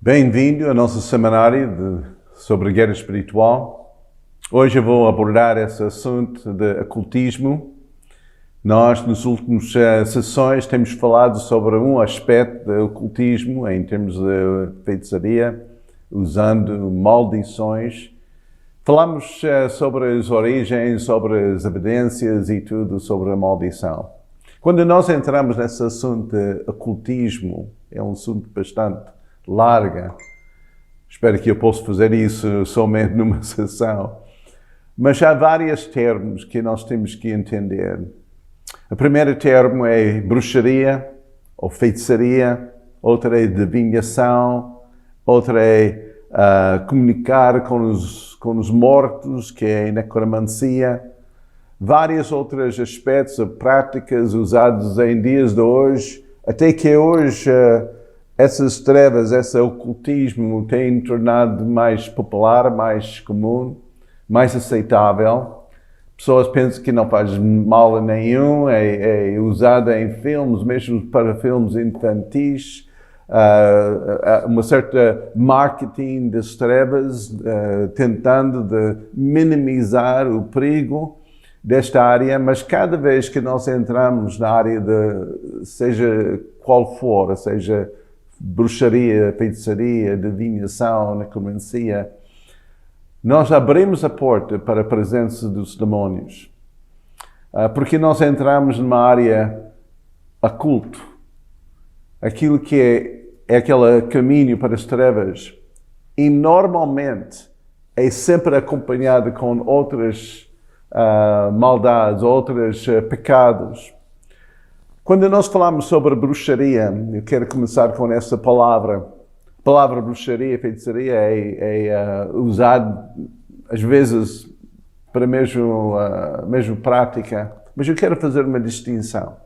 Bem-vindo ao nosso seminário sobre guerra espiritual. Hoje eu vou abordar esse assunto de ocultismo. Nós, nas últimas sessões, temos falado sobre um aspecto do ocultismo em termos de feitiçaria, usando maldições. Falamos sobre as origens, sobre as evidências e tudo sobre a maldição. Quando nós entramos nesse assunto de ocultismo, é um assunto bastante larga. Espero que eu possa fazer isso somente numa sessão. Mas há vários termos que nós temos que entender. O primeiro termo é bruxaria ou feitiçaria, outra é adivinhação, outra é comunicar com os mortos, que é necromancia. Vários outros aspectos ou práticas usados em dias de hoje, até que hoje essas trevas, esse ocultismo tem tornado mais popular, mais comum, mais aceitável. Pessoas pensam que não faz mal nenhum, é usada em filmes, mesmo para filmes infantis. Uma certa marketing das trevas, tentando de minimizar o perigo desta área, mas cada vez que nós entramos na área de, seja qual for, seja bruxaria, feitiçaria, adivinhação, necromancia, nós abrimos a porta para a presença dos demónios. Porque nós entramos numa área oculta. Aquilo que é aquele caminho para as trevas. E normalmente é sempre acompanhado com outras maldades, outros pecados. Quando nós falamos sobre bruxaria, eu quero começar com essa palavra. A palavra bruxaria, feitiçaria é usada às vezes para a mesma prática, mas eu quero fazer uma distinção.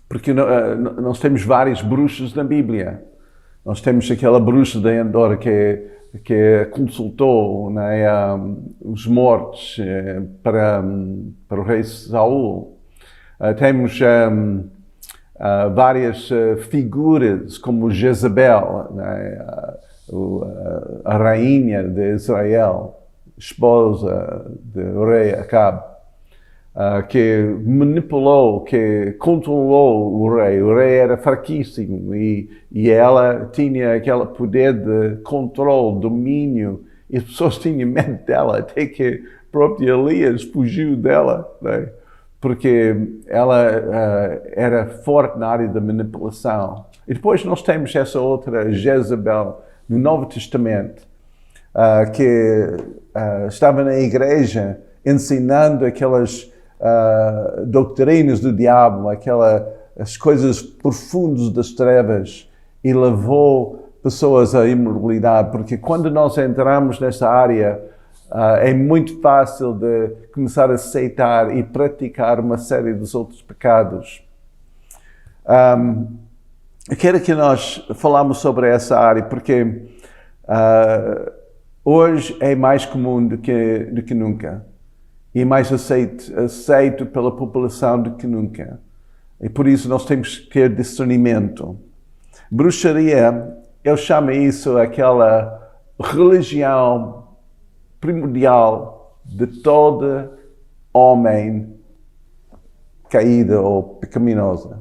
Porque nós temos vários bruxos na Bíblia. Nós temos aquela bruxa de Endor que consultou, né, os mortos para o rei Saul. Temos várias figuras como Jezabel, né, a rainha de Israel, esposa do rei Acabe, que manipulou, que controlou o rei. O rei era fraquíssimo e ela tinha aquele poder de controle, domínio, e as pessoas tinham medo dela, até que o próprio Elias fugiu dela, né? Porque ela era forte na área da manipulação. E depois nós temos essa outra Jezabel no Novo Testamento, que estava na igreja ensinando aquelas doutrinas do diabo, as coisas profundas das trevas, e levou pessoas à imoralidade. Porque quando nós entramos nessa área, é muito fácil de começar a aceitar e praticar uma série dos outros pecados. Eu quero que nós falamos sobre essa área, porque hoje é mais comum do que nunca. E mais aceito pela população do que nunca. E por isso nós temos que ter discernimento. Bruxaria, eu chamo isso aquela religião primordial de todo homem caído ou pecaminoso.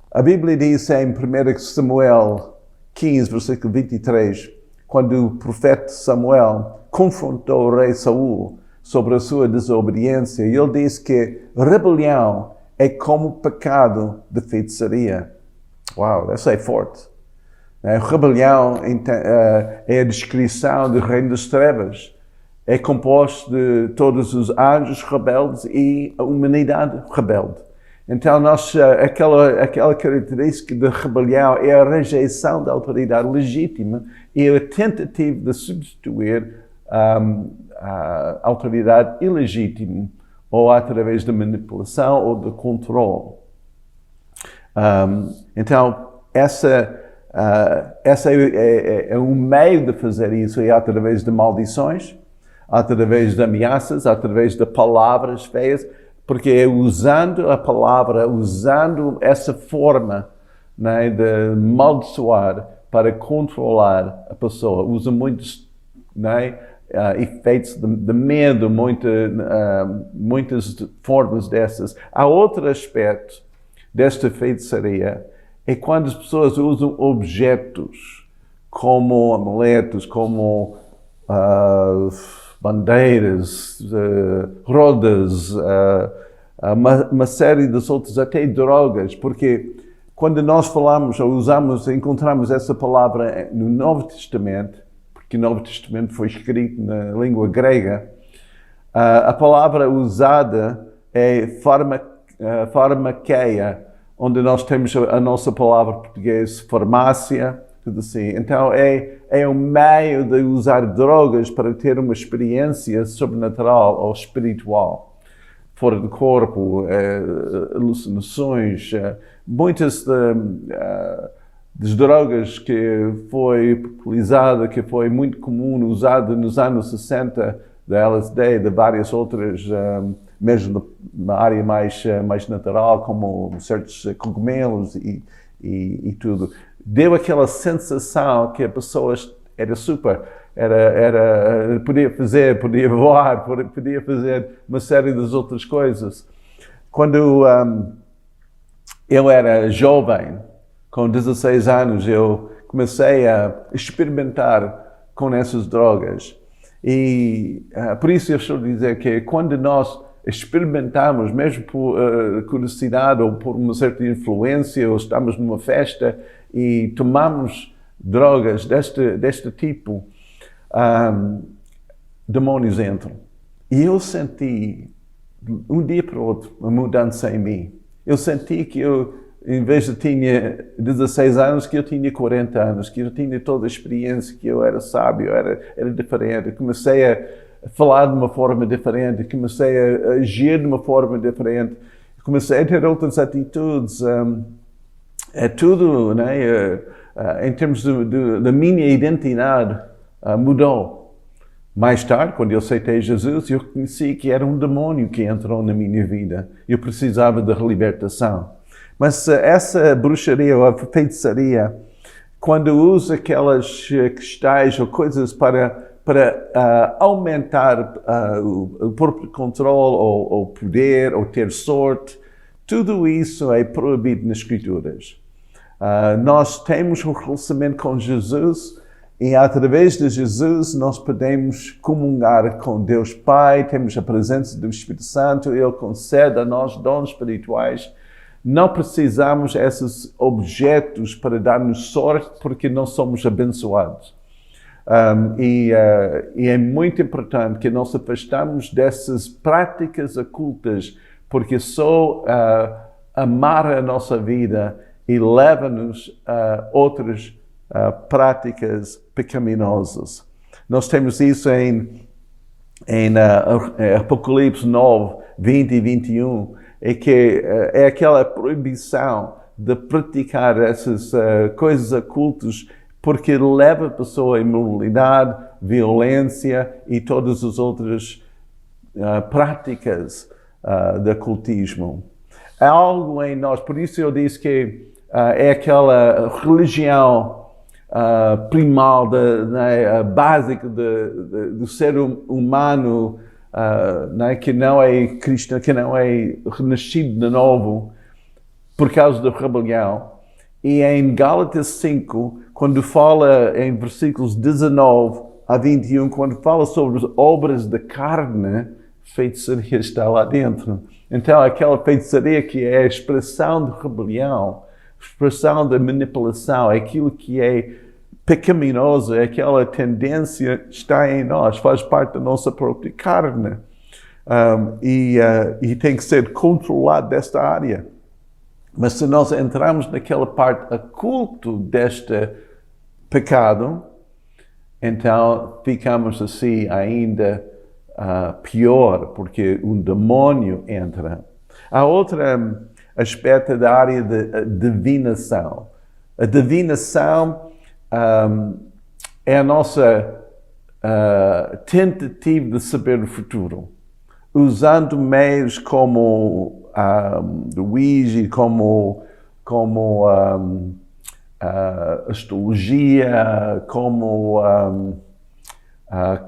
A Bíblia diz em 1 Samuel 15, versículo 23, quando o profeta Samuel confrontou o rei Saul sobre a sua desobediência, ele diz que rebelião é como pecado de feitiçaria. Uau, isso é forte. A rebelião é a descrição do reino das trevas. É composto de todos os anjos rebeldes e a humanidade rebelde. Então, aquela característica de rebelião é a rejeição da autoridade legítima e a tentativa de substituir a autoridade ilegítima, ou através de manipulação ou de controle. Então, essa é um meio de fazer isso, é através de maldições, através de ameaças, através de palavras feias, porque é usando a palavra, usando essa forma né, de amaldiçoar para controlar a pessoa. Usa muitos, né, efeitos de medo, muitas formas dessas. Há outro aspecto desta feitiçaria, é quando as pessoas usam objetos como amuletos, como bandeiras, rodas, uma série de outros, até drogas, porque quando nós falamos ou usamos, encontramos essa palavra no Novo Testamento, porque o Novo Testamento foi escrito na língua grega, a palavra usada é farmakeia, onde nós temos a nossa palavra portuguesa, farmácia, tudo assim. Então é um meio de usar drogas para ter uma experiência sobrenatural ou espiritual, fora do corpo, alucinações, muitas das drogas que foi popularizada, que foi muito comum, usada nos anos 60, da LSD, de várias outras, mesmo na área mais natural, como certos cogumelos e tudo. Deu aquela sensação que a pessoa era super, podia voar, podia fazer uma série das outras coisas. Quando eu era jovem, com 16 anos, eu comecei a experimentar com essas drogas. E por isso eu estou a dizer que quando nós experimentamos, mesmo por curiosidade ou por uma certa influência, ou estamos numa festa e tomamos drogas deste tipo, demônios entram. E eu senti, um dia para o outro, uma mudança em mim. Eu senti que em vez de tinha 16 anos, que eu tinha 40 anos, que eu tinha toda a experiência, que eu era sábio, era diferente. Eu comecei a falar de uma forma diferente, comecei a agir de uma forma diferente, comecei a ter outras atitudes. É tudo, né? Em termos da minha identidade, mudou. Mais tarde, quando eu aceitei Jesus, eu reconheci que era um demônio que entrou na minha vida. Eu precisava de libertação. Mas essa bruxaria ou a feitiçaria, quando usa aquelas cristais ou coisas para aumentar o próprio controle ou poder ou ter sorte, tudo isso é proibido nas Escrituras. Nós temos um relacionamento com Jesus e através de Jesus nós podemos comungar com Deus Pai, temos a presença do Espírito Santo, Ele concede a nós dons espirituais. Não precisamos desses objetos para dar-nos sorte porque não somos abençoados. E é muito importante que nós afastamos dessas práticas ocultas porque só amarra a nossa vida e leva-nos a outras práticas pecaminosas. Nós temos isso em Apocalipse 9, 20 e 21, que é aquela proibição de praticar essas coisas ocultas porque leva a pessoa à imoralidade, violência e todas as outras práticas de ocultismo. Há algo em nós, por isso eu disse que é aquela religião primal, básica do ser humano, que não é cristão, que não é renascido de novo por causa da rebelião. E em Gálatas 5, quando fala em versículos 19 a 21, quando fala sobre as obras da carne, feitiçaria está lá dentro. Então, aquela feitiçaria que é a expressão de rebelião, expressão de manipulação, aquilo que é pecaminoso, aquela tendência está em nós, faz parte da nossa própria carne. E tem que ser controlado desta área. Mas se nós entrarmos naquela parte oculta deste pecado, então ficamos assim ainda pior, porque um demônio entra. Há outro aspecto da área de divinação. A divinação é a nossa tentativa de saber o futuro, usando meios como o Ouija, como como astrologia, como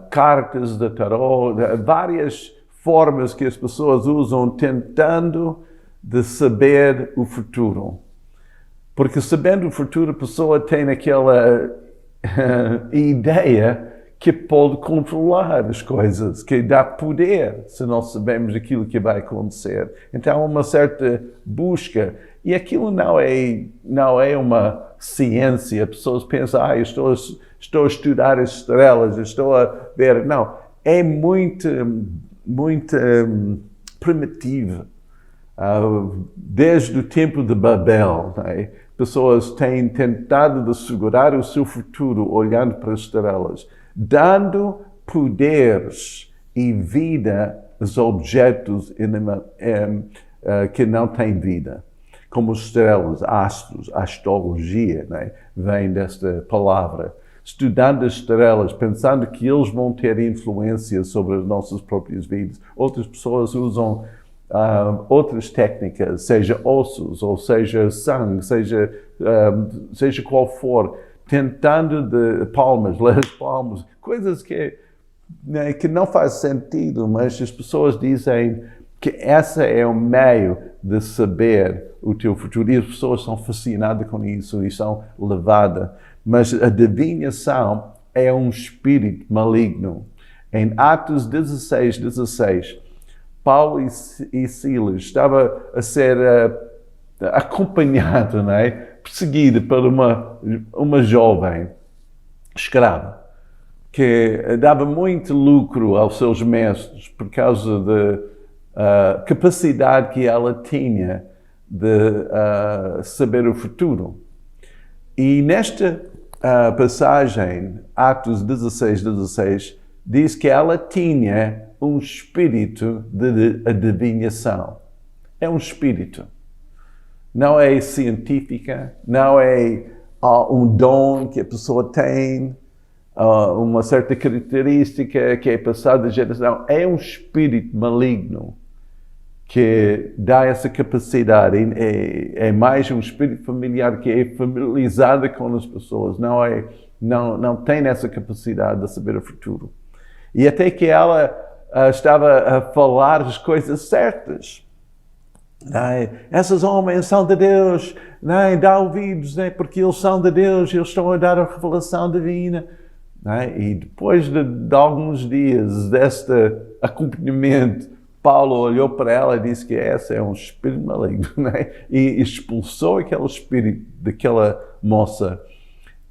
cartas de tarô, várias formas que as pessoas usam tentando de saber o futuro. Porque sabendo o futuro, a pessoa tem aquela ideia que pode controlar as coisas, que dá poder se nós sabemos aquilo que vai acontecer. Então há uma certa busca. E aquilo não é uma ciência. As pessoas pensam, estou a estudar as estrelas, estou a ver. Não, é muito primitivo. Desde o tempo de Babel, né? Pessoas têm tentado de segurar o seu futuro olhando para as estrelas, dando poderes e vida aos objetos que não têm vida, como estrelas, astros, astrologia, né? Vem desta palavra. Estudando as estrelas, pensando que eles vão ter influência sobre as nossas próprias vidas. Outras pessoas usam outras técnicas, seja ossos, ou seja sangue, seja qual for, tentando de palmas, ler as palmas, coisas que não faz sentido, mas as pessoas dizem que esse é o meio de saber o teu futuro. E as pessoas são fascinadas com isso e são levadas. Mas a adivinhação é um espírito maligno. Em Atos 16, Paulo e Silas estavam a ser acompanhado, né? Perseguido por uma jovem escrava que dava muito lucro aos seus mestres por causa da capacidade que ela tinha de saber o futuro. E nesta passagem, Atos 16, diz que ela tinha um espírito de adivinhação. É um espírito. Não é científica, não é um dom que a pessoa tem, uma certa característica que é passada de geração. É um espírito maligno que dá essa capacidade. É mais um espírito familiar que é familiarizado com as pessoas. Não tem essa capacidade de saber o futuro. E até que ela estava a falar as coisas certas. Esses homens são de Deus, dá ouvidos, porque eles são de Deus, eles estão a dar a revelação divina. E depois de alguns dias deste acompanhamento, Paulo olhou para ela e disse que esse é um espírito maligno, e expulsou aquele espírito daquela moça.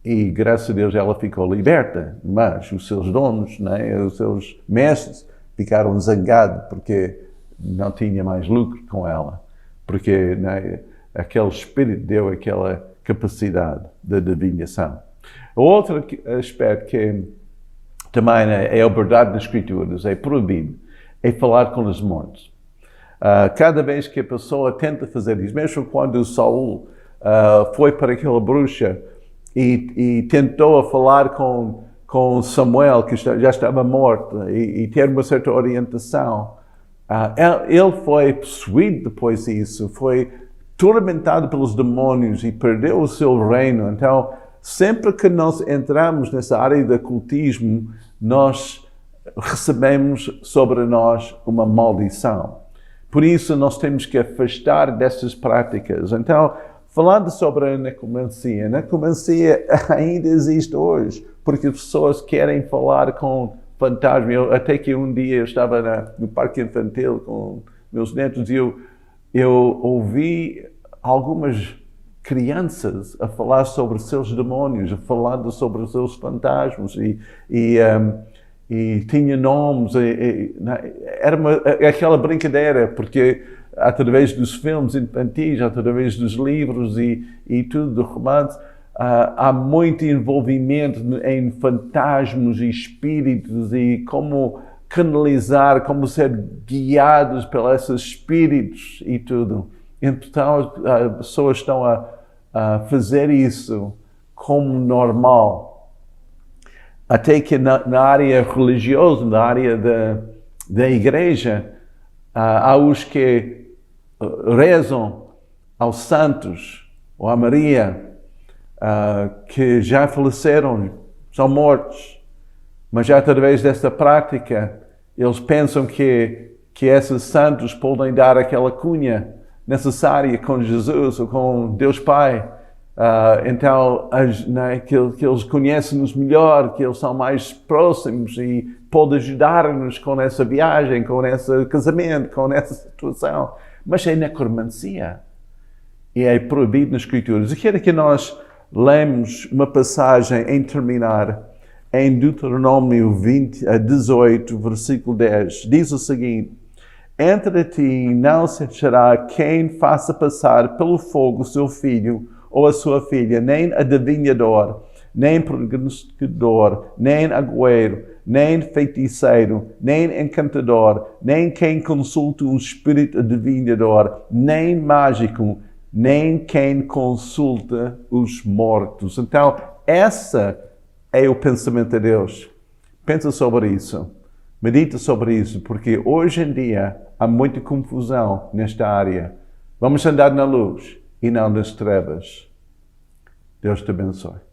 E graças a Deus ela ficou liberta, mas os seus donos, os seus mestres, ficaram zangados porque não tinha mais lucro com ela, porque aquele espírito deu aquela capacidade de adivinhação. Outro aspecto que também é abordado nas Escrituras, é proibido, é falar com os mortos. Cada vez que a pessoa tenta fazer isso, mesmo quando Saul foi para aquela bruxa e tentou falar com Samuel, que já estava morto, e ter uma certa orientação, ele foi possuído depois disso, foi tormentado pelos demónios e perdeu o seu reino. Então, sempre que nós entramos nessa área do ocultismo, nós recebemos sobre nós uma maldição. Por isso, nós temos que afastar dessas práticas. Então, falando sobre a necromancia ainda existe hoje, porque as pessoas querem falar com fantasmas. Até que um dia eu estava no parque infantil com meus netos e eu ouvi algumas crianças a falar sobre os seus demónios, falando sobre os seus fantasmas e tinha nomes. Era aquela brincadeira, porque através dos filmes infantis, através dos livros e tudo do romance, há muito envolvimento em fantasmas e espíritos e como canalizar, como ser guiados por esses espíritos e tudo. Então as pessoas estão a fazer isso como normal. Até que na área religiosa, na área da igreja, há os que rezam aos santos ou a Maria, que já faleceram, são mortos, mas já através desta prática, eles pensam que esses santos podem dar aquela cunha necessária com Jesus ou com Deus Pai. Então, que eles conhecem-nos melhor, que eles são mais próximos e podem ajudar-nos com essa viagem, com esse casamento, com essa situação. Mas é necromancia. E é proibido nas Escrituras. Eu quero que nós lemos uma passagem em terminar em Deuteronômio 18, versículo 10. Diz o seguinte: entre ti não se achará quem faça passar pelo fogo o seu filho ou a sua filha, nem adivinhador, nem prognosticador, nem agüeiro, nem feiticeiro, nem encantador, nem quem consulte um espírito adivinhador, nem mágico, nem quem consulta os mortos. Então, essa é o pensamento de Deus. Pensa sobre isso. Medita sobre isso, porque hoje em dia há muita confusão nesta área. Vamos andar na luz e não nas trevas. Deus te abençoe.